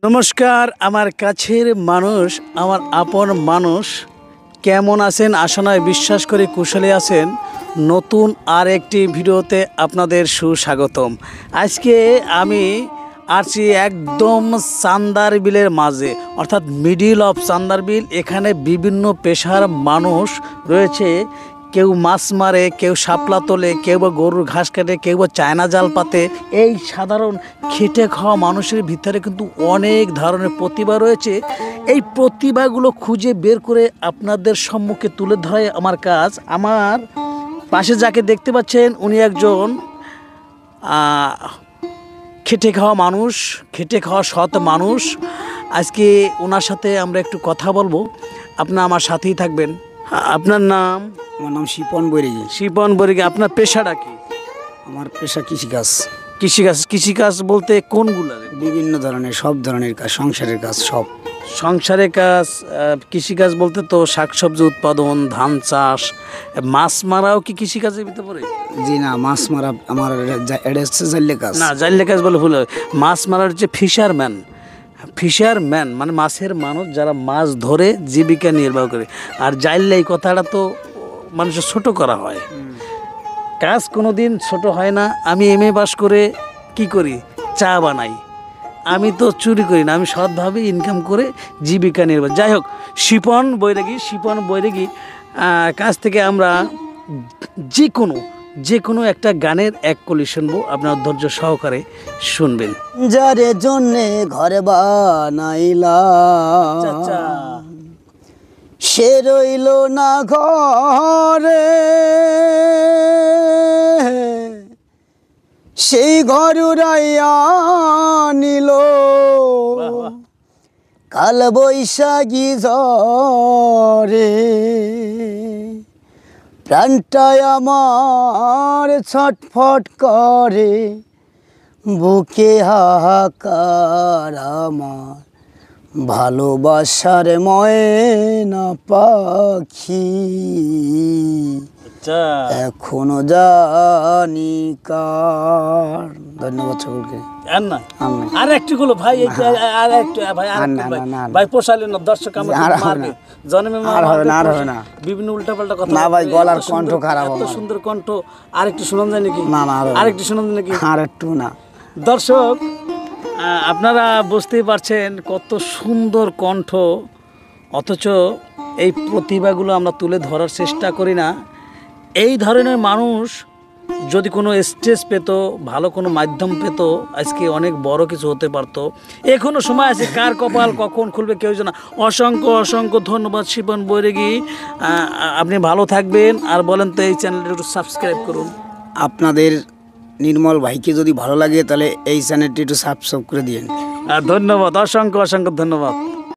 নমস্কার আমার কাছের মানুষ, আমার আপন মানুষ, কেমন আছেন? আশা নয় বিশ্বাস করে কুশলে আছেন। নতুন আর একটি ভিডিওতে আপনাদের সুস্বাগতম। আজকে আমি আসছি একদম চান্দার বিলের মাঝে, অর্থাৎ মিডিল অফ চান্দার বিল। এখানে বিভিন্ন পেশার মানুষ রয়েছে। কেউ মাছ মারে, কেউ শাপলা তোলে, কেউ বা গরুর ঘাস কাটে, কেউ বা চায়না জাল পাতে। এই সাধারণ খেটে খাওয়া মানুষের ভিতরে কিন্তু অনেক ধরনের প্রতিভা রয়েছে। এই প্রতিভাগুলো খুঁজে বের করে আপনাদের সম্মুখে তুলে ধরাই আমার কাজ। আমার পাশে যাকে দেখতে পাচ্ছেন উনি একজন খেটে খাওয়া মানুষ, খেটে খাওয়া সৎ মানুষ। আজকে ওনার সাথে আমরা একটু কথা বলবো। আপনার আমার সাথেই থাকবেন। আপনার নাম? আমার নাম শিপন বৈরাগী। শিপন বৈরাগী। আপনার পেশাটা কি? আমার পেশা কৃষিকাজ। কৃষিকাজ? কৃষিকাজ বলতে কোনগুলো? বিভিন্ন ধরনের, সব ধরনের কাজ, সংসারের কাজ সব। সংসারের কাজ। কৃষিকাজ বলতে তো শাকসবজি উৎপাদন, ধান চাষ, মাছ মারাও কি কৃষিকাজের ভিতরে পড়ে? জি না, মাছ মারা আমার এটা হচ্ছে জাল্লে কাজ। না, জাইলে কাজ বলে ভুল হবে। মাছ মারার হচ্ছে ফিশারম্যান। ফিশারম্যান মানে মাছের মানুষ, যারা মাছ ধরে জীবিকা নির্বাহ করে। আর জাইলে এই কথাটা তো মানুষের ছোট করা হয়। কাজ কোনো দিন ছোট হয় না। আমি এমএ পাস করে কি করি? চা বানাই। আমি তো চুরি করি না, আমি সৎভাবে ইনকাম করে জীবিকা নির্বাহ। যাই হোক, শিপন বৈরাগী কাছ থেকে আমরা যে কোনো একটা গানের এক কলি শুনবো। আপনার ধৈর্য সহকারে শুনবেন। যারে জন্যে ঘরে বানাইলা চাচা সে রইল না ঘরে, সেই ঘর উড়াইয়া নিল কাল বৈশাখী ঝরে। প্রাণটায় আমার ছটফট করে, বুকে হাহাকার আমার ভালোবাসার ময়না পাখি এখনো জানি কার। ধন্যবাদ সকলকে। আর একটু গুলো ভাই, আর একটু ভাই, ভাই পোষালেন না, দর্শক আমাকে মারবে। জন্মে বিভিন্ন উল্টাপাল্টা কথা। না ভাই, গলার কণ্ঠ খারাপ। এত সুন্দর কণ্ঠ, আর একটু শোনান যায় নাকি? না, আর একটু শোনান যায় নাকি? আর একটু না। দর্শক আপনারা বুঝতেই পারছেন কত সুন্দর কণ্ঠ, অথচ এই প্রতিভাগুলো আমরা তুলে ধরার চেষ্টা করি না। এই ধরনের মানুষ যদি কোনো স্টেজ পেত, ভালো কোনো মাধ্যম পেত, আজকে অনেক বড় কিছু হতে পারতো। এখনো সময় আছে, কার কপাল কখন খুলবে কেউ জানে না। অসংখ্য ধন্যবাদ শিপন বৈরাগী। আপনি ভালো থাকবেন। আর বলেন তো, এই চ্যানেলটা একটু সাবস্ক্রাইব করুন। আপনাদের নির্মল ভাইকে যদি ভালো লাগে তাহলে এই চ্যানেলটি একটু সাবস্ক্রাইব করে দিন। ধন্যবাদ, অসংখ্য ধন্যবাদ।